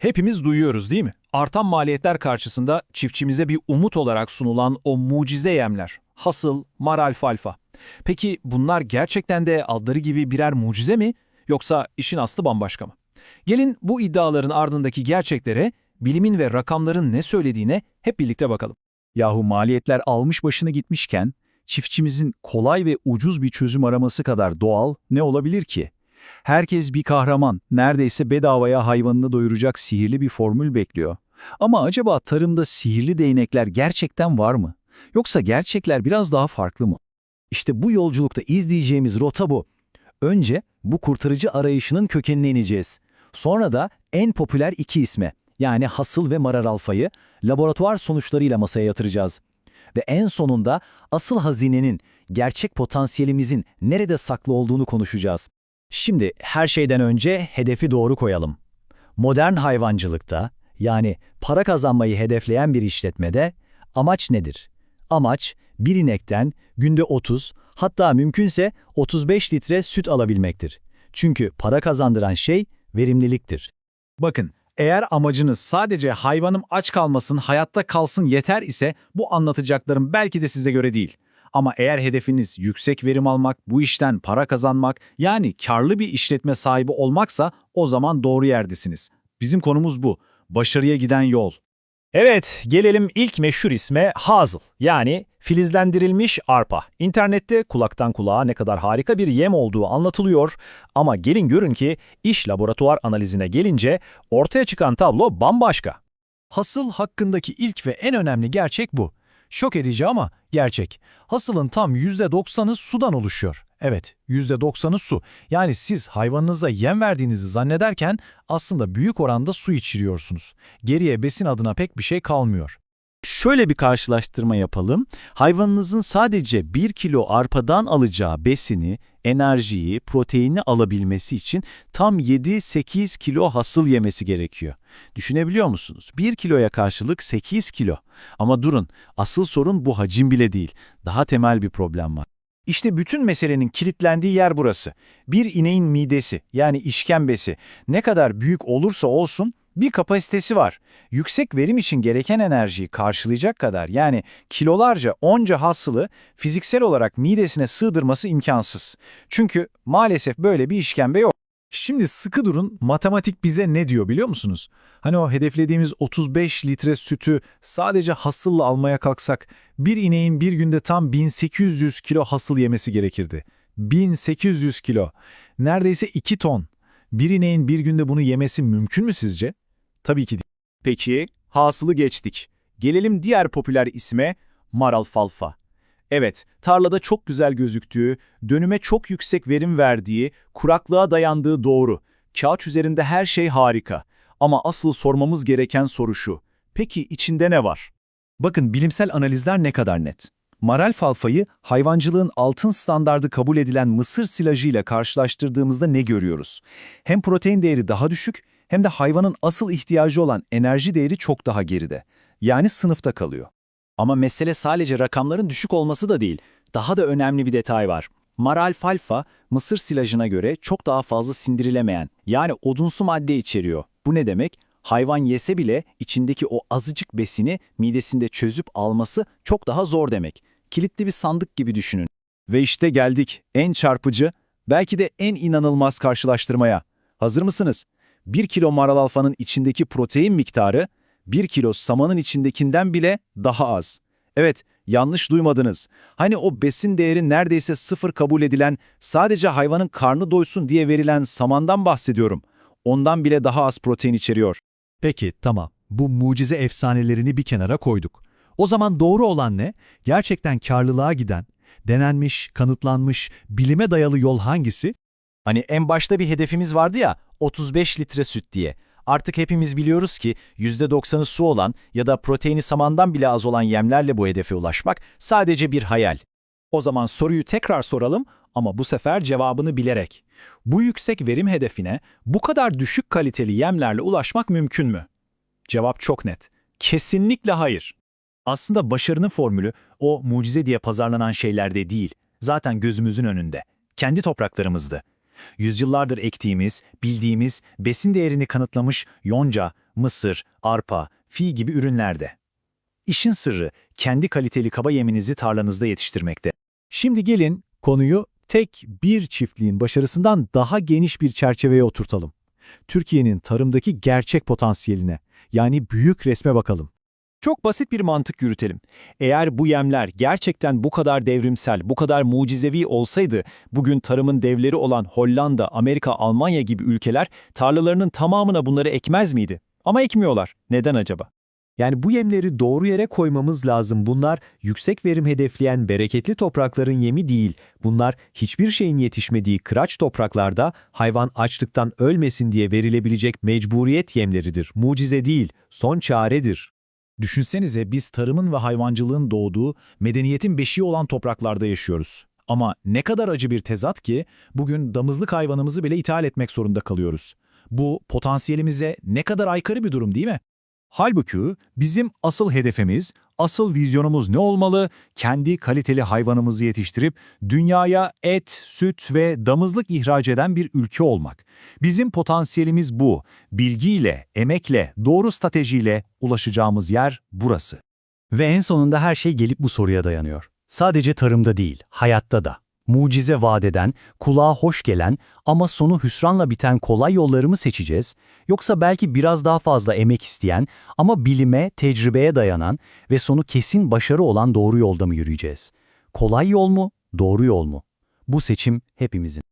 Hepimiz duyuyoruz değil mi? Artan maliyetler karşısında çiftçimize bir umut olarak sunulan o mucize yemler. Hasıl, mar alfalfa. Peki bunlar gerçekten de adları gibi birer mucize mi? Yoksa işin aslı bambaşka mı? Gelin bu iddiaların ardındaki gerçeklere, bilimin ve rakamların ne söylediğine hep birlikte bakalım. Yahu maliyetler almış başını gitmişken, çiftçimizin kolay ve ucuz bir çözüm araması kadar doğal ne olabilir ki? Herkes bir kahraman, neredeyse bedavaya hayvanını doyuracak sihirli bir formül bekliyor. Ama acaba tarımda sihirli değnekler gerçekten var mı? Yoksa gerçekler biraz daha farklı mı? İşte bu yolculukta izleyeceğimiz rota bu. Önce bu kurtarıcı arayışının kökenine ineceğiz. Sonra da en popüler iki isme, yani hasıl ve marar alfayı, laboratuvar sonuçlarıyla masaya yatıracağız. Ve en sonunda asıl hazinenin, gerçek potansiyelimizin nerede saklı olduğunu konuşacağız. Şimdi her şeyden önce hedefi doğru koyalım. Modern hayvancılıkta, yani para kazanmayı hedefleyen bir işletmede amaç nedir? Amaç bir inekten günde 30, hatta mümkünse 35 litre süt alabilmektir. Çünkü para kazandıran şey verimliliktir. Bakın, eğer amacınız sadece hayvanım aç kalmasın, hayatta kalsın yeter ise bu anlatacaklarım belki de size göre değil. Ama eğer hedefiniz yüksek verim almak, bu işten para kazanmak, yani karlı bir işletme sahibi olmaksa o zaman doğru yerdesiniz. Bizim konumuz bu. Başarıya giden yol. Evet, gelelim ilk meşhur isme hasıl, yani filizlendirilmiş arpa. İnternette kulaktan kulağa ne kadar harika bir yem olduğu anlatılıyor ama gelin görün ki iş laboratuvar analizine gelince ortaya çıkan tablo bambaşka. Hasıl hakkındaki ilk ve en önemli gerçek bu. Şok edici ama gerçek. Hasılın tam %90'ı sudan oluşuyor. Evet, %90'ı su. Yani siz hayvanınıza yem verdiğinizi zannederken aslında büyük oranda su içiriyorsunuz. Geriye besin adına pek bir şey kalmıyor. Şöyle bir karşılaştırma yapalım. Hayvanınızın sadece 1 kilo arpadan alacağı besini, enerjiyi, proteini alabilmesi için tam 7-8 kilo hasıl yemesi gerekiyor. Düşünebiliyor musunuz? 1 kiloya karşılık 8 kilo. Ama durun, asıl sorun bu hacim bile değil. Daha temel bir problem var. İşte bütün meselenin kilitlendiği yer burası. Bir ineğin midesi, yani işkembesi, ne kadar büyük olursa olsun bir kapasitesi var. Yüksek verim için gereken enerjiyi karşılayacak kadar, yani kilolarca onca hasılı fiziksel olarak midesine sığdırması imkansız. Çünkü maalesef böyle bir işkembe yok. Şimdi sıkı durun, matematik bize ne diyor biliyor musunuz? Hani o hedeflediğimiz 35 litre sütü sadece hasılla almaya kalksak, bir ineğin bir günde tam 1800 kilo hasıl yemesi gerekirdi. 1800 kilo. Neredeyse 2 ton. Bir ineğin bir günde bunu yemesi mümkün mü sizce? Tabii ki değil. Peki, hasılı geçtik. Gelelim diğer popüler isme mar alfalfa. Evet, tarlada çok güzel gözüktüğü, dönüme çok yüksek verim verdiği, kuraklığa dayandığı doğru. Kağıt üzerinde her şey harika. Ama asıl sormamız gereken soru şu. Peki içinde ne var? Bakın bilimsel analizler ne kadar net. Mar alfalfayı hayvancılığın altın standardı kabul edilen mısır silajıyla karşılaştırdığımızda ne görüyoruz? Hem protein değeri daha düşük hem de hayvanın asıl ihtiyacı olan enerji değeri çok daha geride. Yani sınıfta kalıyor. Ama mesele sadece rakamların düşük olması da değil. Daha da önemli bir detay var. Mar alfalfa, mısır silajına göre çok daha fazla sindirilemeyen, yani odunsu madde içeriyor. Bu ne demek? Hayvan yese bile içindeki o azıcık besini midesinde çözüp alması çok daha zor demek. Kilitli bir sandık gibi düşünün. Ve işte geldik en çarpıcı, belki de en inanılmaz karşılaştırmaya. Hazır mısınız? 1 kilo mar alfalfanın içindeki protein miktarı 1 kilo samanın içindekinden bile daha az. Evet, yanlış duymadınız. Hani o besin değeri neredeyse sıfır kabul edilen, sadece hayvanın karnı doysun diye verilen samandan bahsediyorum. Ondan bile daha az protein içeriyor. Peki, tamam. Bu mucize efsanelerini bir kenara koyduk. O zaman doğru olan ne? Gerçekten karlılığa giden, denenmiş, kanıtlanmış, bilime dayalı yol hangisi? Hani en başta bir hedefimiz vardı ya, 35 litre süt diye. Artık hepimiz biliyoruz ki %90'ı su olan ya da proteini samandan bile az olan yemlerle bu hedefe ulaşmak sadece bir hayal. O zaman soruyu tekrar soralım ama bu sefer cevabını bilerek. Bu yüksek verim hedefine bu kadar düşük kaliteli yemlerle ulaşmak mümkün mü? Cevap çok net. Kesinlikle hayır. Aslında başarının formülü o mucize diye pazarlanan şeylerde değil, zaten gözümüzün önünde. Kendi topraklarımızda. Yüzyıllardır ektiğimiz, bildiğimiz, besin değerini kanıtlamış yonca, mısır, arpa, fi gibi ürünlerde. İşin sırrı kendi kaliteli kaba yeminizi tarlanızda yetiştirmekte. Şimdi gelin konuyu tek bir çiftliğin başarısından daha geniş bir çerçeveye oturtalım. Türkiye'nin tarımdaki gerçek potansiyeline, yani büyük resme bakalım. Çok basit bir mantık yürütelim. Eğer bu yemler gerçekten bu kadar devrimsel, bu kadar mucizevi olsaydı, bugün tarımın devleri olan Hollanda, Amerika, Almanya gibi ülkeler tarlalarının tamamına bunları ekmez miydi? Ama ekmiyorlar. Neden acaba? Yani bu yemleri doğru yere koymamız lazım. Bunlar yüksek verim hedefleyen bereketli toprakların yemi değil. Bunlar hiçbir şeyin yetişmediği kıraç topraklarda hayvan açlıktan ölmesin diye verilebilecek mecburiyet yemleridir. Mucize değil, son çaredir. Düşünsenize biz tarımın ve hayvancılığın doğduğu, medeniyetin beşiği olan topraklarda yaşıyoruz. Ama ne kadar acı bir tezat ki bugün damızlık hayvanımızı bile ithal etmek zorunda kalıyoruz. Bu potansiyelimize ne kadar aykırı bir durum değil mi? Halbuki bizim asıl hedefimiz, asıl vizyonumuz ne olmalı? Kendi kaliteli hayvanımızı yetiştirip dünyaya et, süt ve damızlık ihraç eden bir ülke olmak. Bizim potansiyelimiz bu. Bilgiyle, emekle, doğru stratejiyle ulaşacağımız yer burası. Ve en sonunda her şey gelip bu soruya dayanıyor. Sadece tarımda değil, hayatta da. Mucize vaat eden, kulağa hoş gelen ama sonu hüsranla biten kolay yolları mı seçeceğiz? Yoksa belki biraz daha fazla emek isteyen ama bilime, tecrübeye dayanan ve sonu kesin başarı olan doğru yolda mı yürüyeceğiz? Kolay yol mu, doğru yol mu? Bu seçim hepimizin.